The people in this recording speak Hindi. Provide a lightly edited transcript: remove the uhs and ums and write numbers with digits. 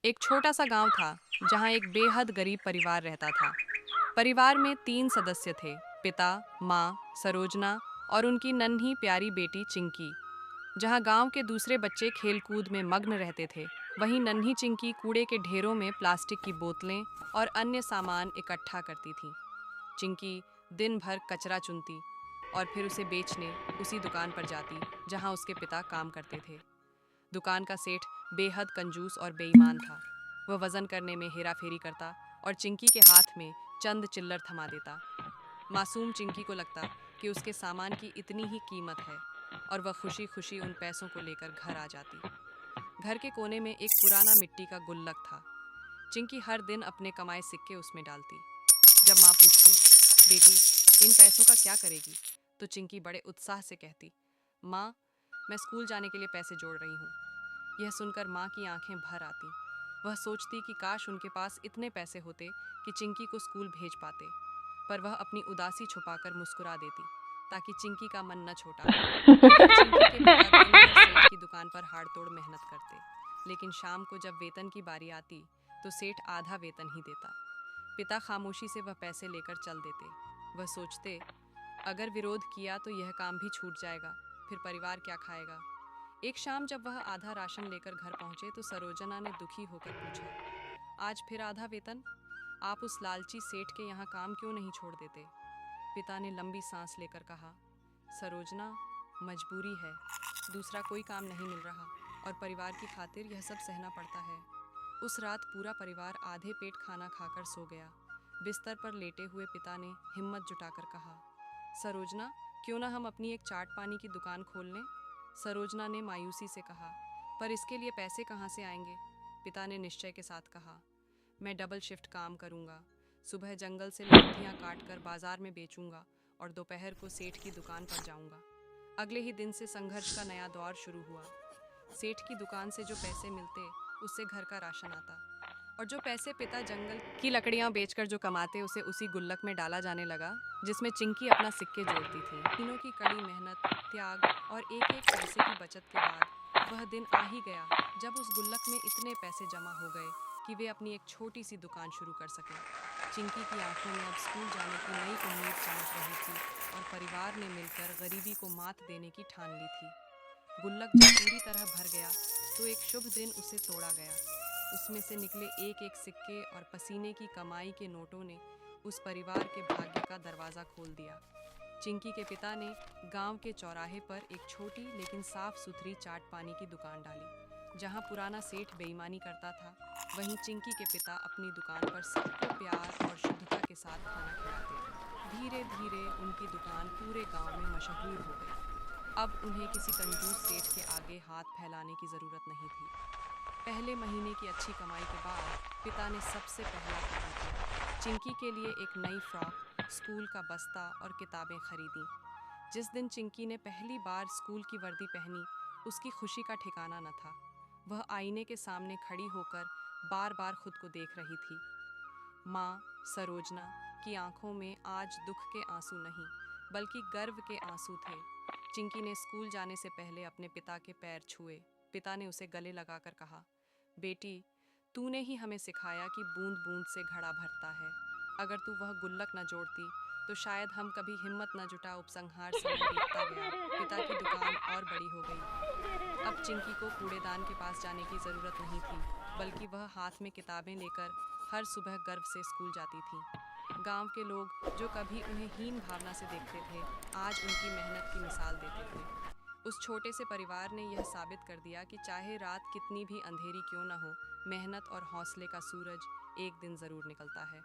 एक छोटा सा गांव था जहां एक बेहद गरीब परिवार रहता था। परिवार में 3 सदस्य थे। पिता, माँ सरोजना और उनकी नन्ही प्यारी बेटी चिंकी। जहां गांव के दूसरे बच्चे खेलकूद में मग्न रहते थे, वहीं नन्ही चिंकी कूड़े के ढेरों में प्लास्टिक की बोतलें और अन्य सामान इकट्ठा करती थी। चिंकी दिन भर कचरा चुनती और फिर उसे बेचने उसी दुकान पर जाती जहां उसके पिता काम करते थे। दुकान का सेठ बेहद कंजूस और बेईमान था। वह वजन करने में हेराफेरी करता और चिंकी के हाथ में चंद चिल्लर थमा देता। मासूम चिंकी को लगता कि उसके सामान की इतनी ही कीमत है और वह खुशी खुशी उन पैसों को लेकर घर आ जाती। घर के कोने में एक पुराना मिट्टी का गुल्लक था। चिंकी हर दिन अपने कमाए सिक्के उसमें डालती। जब माँ पूछती, बेटी इन पैसों का क्या करेगी, तो चिंकी बड़े उत्साह से कहती, माँ मैं स्कूल जाने के लिए पैसे जोड़ रही हूँ। यह सुनकर माँ की आंखें भर आती। वह सोचती कि काश उनके पास इतने पैसे होते कि चिंकी को स्कूल भेज पाते, पर वह अपनी उदासी छुपाकर मुस्कुरा देती ताकि चिंकी का मन न छोटा हो। इधर चिंकी के पिता दिन भर सेठ की दुकान पर हाड़-तोड़ मेहनत करते, लेकिन शाम को जब वेतन की बारी आती तो सेठ आधा वेतन ही देता। पिता खामोशी से वह पैसे लेकर चल देते। वह सोचते, अगर विरोध किया तो यह काम भी छूट जाएगा, फिर परिवार क्या खाएगा। एक शाम जब वह आधा राशन लेकर घर पहुंचे तो सरोजना ने दुखी होकर पूछा, आज फिर आधा वेतन? आप उस लालची सेठ के यहाँ काम क्यों नहीं छोड़ देते? पिता ने लंबी सांस लेकर कहा, सरोजना मजबूरी है, दूसरा कोई काम नहीं मिल रहा और परिवार की खातिर यह सब सहना पड़ता है। उस रात पूरा परिवार आधे पेट खाना खाकर सो गया। बिस्तर पर लेटे हुए पिता ने हिम्मत जुटाकर कहा, सरोजना क्यों ना हम अपनी एक चाट पानी की दुकान खोल लें? सरोजना ने मायूसी से कहा, पर इसके लिए पैसे कहाँ से आएंगे? पिता ने निश्चय के साथ कहा, मैं डबल शिफ्ट काम करूंगा। सुबह जंगल से लकड़ियाँ काटकर बाजार में बेचूंगा और दोपहर को सेठ की दुकान पर जाऊंगा। अगले ही दिन से संघर्ष का नया दौर शुरू हुआ। सेठ की दुकान से जो पैसे मिलते उससे घर का राशन आता और जो पैसे पिता जंगल की लकड़ियां बेचकर जो कमाते उसे उसी गुल्लक में डाला जाने लगा जिसमें चिंकी अपना सिक्के जोड़ती थी। तीनों की कड़ी मेहनत, त्याग और एक एक पैसे की बचत के बाद वह दिन आ ही गया जब उस गुल्लक में इतने पैसे जमा हो गए कि वे अपनी एक छोटी सी दुकान शुरू कर सके। चिंकी की आंखों में अब स्कूल जाने की नई उम्मीद चमक रही थी और परिवार ने मिलकर गरीबी को मात देने की ठान ली थी। गुल्लक जब पूरी तरह भर गया तो एक शुभ दिन उसे तोड़ा गया। उसमें से निकले एक एक सिक्के और पसीने की कमाई के नोटों ने उस परिवार के भाग्य का दरवाज़ा खोल दिया। चिंकी के पिता ने गांव के चौराहे पर एक छोटी लेकिन साफ सुथरी चाट पानी की दुकान डाली। जहां पुराना सेठ बेईमानी करता था, वहीं चिंकी के पिता अपनी दुकान पर सबको प्यार और शुद्धता के साथ खाना खिलाते। धीरे धीरे उनकी दुकान पूरे गांव में मशहूर हो गई। अब उन्हें किसी कंजूस सेठ के आगे हाथ फैलाने की ज़रूरत नहीं थी। पहले महीने की अच्छी कमाई के बाद पिता ने सबसे पहला कदम किया। चिंकी के लिए एक नई फ्रॉक, स्कूल का बस्ता और किताबें खरीदी। जिस दिन चिंकी ने पहली बार स्कूल की वर्दी पहनी, उसकी खुशी का ठिकाना न था। वह आईने के सामने खड़ी होकर बार बार खुद को देख रही थी। माँ सरोजना की आंखों में आज दुख के आंसू नहीं, बल्कि गर्व के आंसू थे। चिंकी ने स्कूल जाने से पहले अपने पिता के पैर छुए। पिता ने उसे गले लगाकर कहा, बेटी तूने ही हमें सिखाया कि बूंद बूंद से घड़ा भरता है। अगर तू वह गुल्लक न जोड़ती तो शायद हम कभी हिम्मत न जुटा। उपसंहार समय बीतता गया। पिता की दुकान और बड़ी हो गई। अब चिंकी को कूड़ेदान के पास जाने की ज़रूरत नहीं थी, बल्कि वह हाथ में किताबें लेकर हर सुबह गर्व से स्कूल जाती थी। गांव के लोग जो कभी उन्हें हीन भावना से देखते थे, आज उनकी मेहनत की मिसाल देते थे। उस छोटे से परिवार ने यह साबित कर दिया कि चाहे रात कितनी भी अंधेरी क्यों न हो, मेहनत और हौसले का सूरज एक दिन ज़रूर निकलता है।